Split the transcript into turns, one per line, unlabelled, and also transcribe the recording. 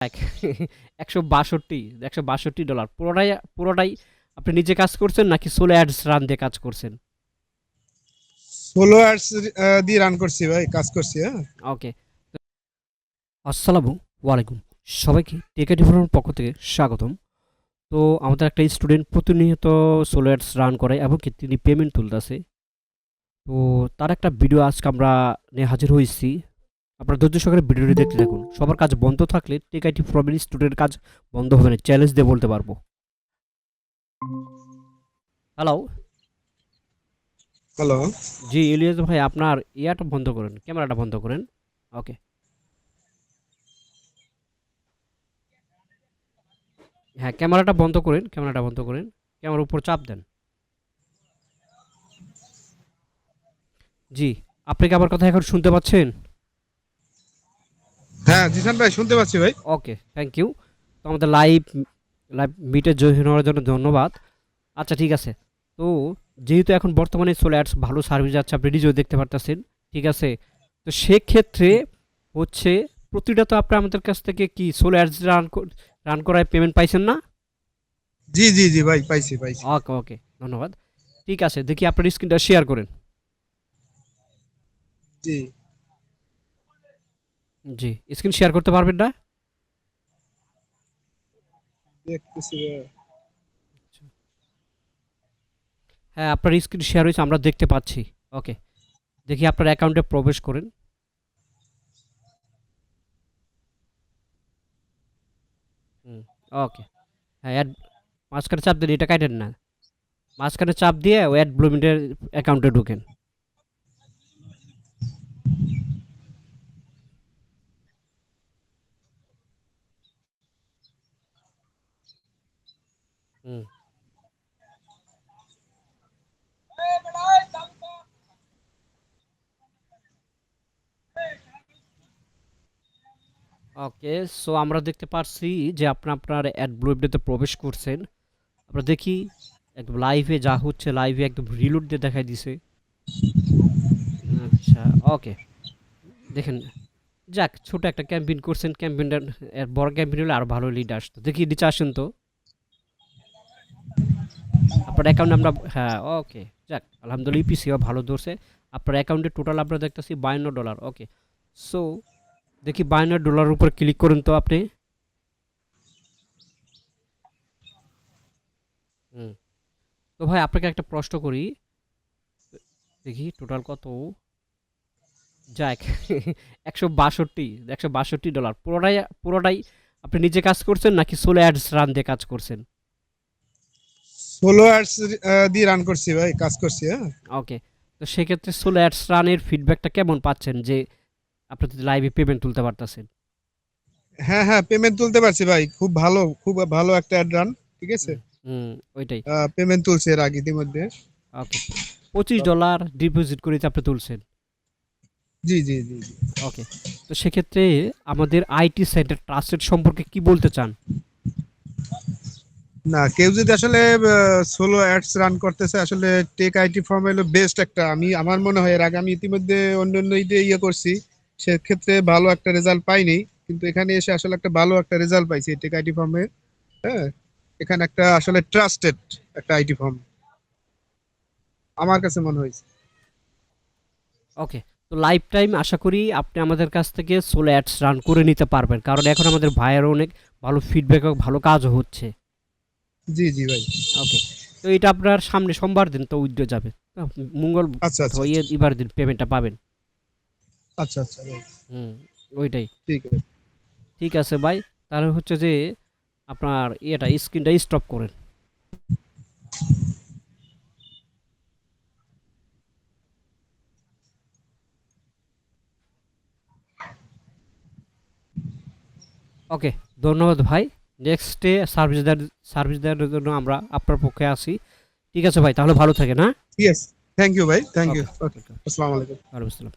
এক $162 পুরোটাই পুরোটাই আপনি নিজে কাজ করছেন নাকি সোলো অ্যাডস রান দিয়ে কাজ করছেন?
সোলো অ্যাডস দিয়ে রান করছি ভাই, কাজ করছি। হ্যাঁ,
ওকে। আসসালামু আলাইকুম সবাইকে টেকাটি ফোরামের পক্ষ থেকে স্বাগতম। তো আমাদের একটা স্টুডেন্ট প্রতিনিয়ত সোলো অ্যাডস রান করে এবং কি তিনি পেমেন্ট তুলতেছে। তো তার একটা ভিডিও আজকে আমরা নিয়ে হাজির হয়েছি। আপনারা ধৈর্য সহকারে ভিডিওটি দেখতে থাকুন। সবার কাজ বন্ধ থাকলে টেকাইটি ফোরামের স্টুডেন্টের কাজ বন্ধ হবে না, চ্যালেঞ্জ দিয়ে বলতে পারবো। হ্যালো।
হ্যালো।
জি ইলিয়াস ভাই, আপনার ইয়াটা বন্ধ করেন, ক্যামেরাটা বন্ধ করেন। ওকে। হ্যাঁ, ক্যামেরাটা বন্ধ করেন, ক্যামেরাটা বন্ধ করেন। ক্যামেরার উপর চাপ দেন। জি, আপনি কি আমার কথা এখন শুনতে পাচ্ছেন?
হ্যাঁ জিসান ভাই, শুনতে পাচ্ছি ভাই।
ওকে, থ্যাংক ইউ। তো আমাদের লাইভ লাইভ মিটে জয়েন হওয়ার জন্য ধন্যবাদ। আচ্ছা ঠিক আছে। তো যেহেতু এখন বর্তমানে সোলো অ্যাডস ভালো সার্ভিস যাচ্ছে, আপনি নিজেও দেখতে পারতেছেন। ঠিক আছে। তো সেক্ষেত্রে হচ্ছে প্রতিটা তো আপনি আমাদের কাছ থেকে কি সোলো অ্যাডস রান করায় পেমেন্ট পাইছেন না?
জি জি জি ভাই, পাইছি পাইছি।
ওকে ওকে, ধন্যবাদ। ঠিক আছে, দেখি আপনার স্ক্রিনটা শেয়ার করেন।
জি,
জি, স্ক্রিন শেয়ার করতে পারবেন না?
দেখতেছি ভাই।
হ্যাঁ, আপনার স্ক্রিন শেয়ার হয়েছে, আমরা দেখতে পাচ্ছি। ওকে, দেখি আপনার অ্যাকাউন্টে প্রবেশ করেন। হুম, ওকে। হ্যাঁ, অ্যাড মাঝখানে চাপ দিন, এটা কাটেন না। মাঝখানে চাপ দিয়ে ওই অ্যাড ব্লুমিন্টের অ্যাকাউন্টে ঢুকেন। হুম, ওকে। সো আমরা দেখতে পাচ্ছি যে আপনার অ্যাড ব্লুমিন্টেতে প্রবেশ করছেন। আমরা দেখি একদম লাইভে যা হচ্ছে, লাইভে একদম রিলোড দিয়ে দেখাই দিছে। আচ্ছা, ওকে। দেখেন, যাক ছোট একটা ক্যাম্পেইন করছেন, ক্যাম্পেইনটা এর বড় ক্যাম্পেইন হলে আরো ভালো লিড আসতো। দেখি নিচে আসেন তো। আপনার অ্যাকাউন্টে আমরা, হ্যাঁ ওকে, যাক আলহামদুলিল্লাহ ইপিসিও ভালো ধরছে। আপনার অ্যাকাউন্টে টোটাল আমরা দেখতেছি $52। ওকে। সো দেখি $52 উপর ক্লিক করুন তো আপনি। হুম। তো ভাই আপনাকে একটা প্রশ্ন করি, দেখি টোটাল কত। যাক $162 পুরোটাই পুরোটাই আপনি নিজে কাজ করছেন নাকি সোলো অ্যাডস রান দিয়ে কাজ করছেন?
সোলো অ্যাডস দিয়ে রান করছি ভাই, কাজ করছি। হ্যাঁ,
ওকে। তো সেক্ষেত্রে সোলো অ্যাডস রানের ফিডব্যাকটা কেমন পাচ্ছেন যে আপনি লাইভে পেমেন্ট তুলতে পারতেছেন?
হ্যাঁ হ্যাঁ, পেমেন্ট তুলতে পারছি ভাই, খুব ভালো, খুব ভালো একটা অ্যাড রান। ঠিক আছে।
হুম, হুম, ওইটাই।
পেমেন্ট তুলছে এর আগে ইতিমধ্যে।
ওকে, $25 ডিপোজিট করে আপনি তুলছেন।
জি জি জি জি।
ওকে। তো সেক্ষেত্রে আমাদের আইটি সেন্টার ট্রাস্টেড সম্পর্কে কি বলতে চান?
না, কেউ যদি আসলে সোলো অ্যাডস রান করতেছে, আসলে টেক আইটি ফার্ম হলো বেস্ট একটা। আমার মনে হয় এর আগে আমি ইতিমধ্যে অন্য অন্য ইয়ে করছি, সেক্ষেত্রে ভালো একটা রেজাল্ট পাইনি, কিন্তু এখানে এসে আসলে একটা ভালো একটা রেজাল্ট পাইছি টেক আইটি ফার্মে। হ্যাঁ, এখানে একটা আসলে ট্রাস্টেড একটা আইটি ফার্ম আমার কাছে মনে হয়েছে।
ওকে। তো লাইফ টাইম আশা করি আপনি আমাদের কাছ থেকে সোলো অ্যাডস রান করে নিতে পারবেন, কারণ এখন আমাদের ভাইয়েরও অনেক ভালো ফিডব্যাক এবং ভালো কাজও হচ্ছে।
জি জি ভাই।
ওকে। তো এটা আপনার সামনে সোমবার দিন তো উইথড্র যাবে। মঙ্গল
আচ্ছা আচ্ছা
অথবা
আচ্ছা
ইবার দিন পেমেন্টটা পাবেন।
আচ্ছা আচ্ছা ভাই,
হুম, ওইটাই।
ঠিক আছে।
ঠিক আছে ভাই, তাহলে হচ্ছে যে আপনার ইয়েটা স্ক্রিনটা স্টপ করেন। ওকে, ধন্যবাদ ভাই। নেক্সটে সার্ভিস দেওয়ার জন্য আমরা আপনার পক্ষে আছি। ঠিক আছে ভাই, তাহলে ভালো থাকেন। হ্যাঁ।
ঠিক আছে, থ্যাংক ইউ ভাই, থ্যাংক ইউ।
ওকে
ওকে,
ওকে।
আসসালামু আলাইকুম।
ওয়ালাইকুম আসসালাম।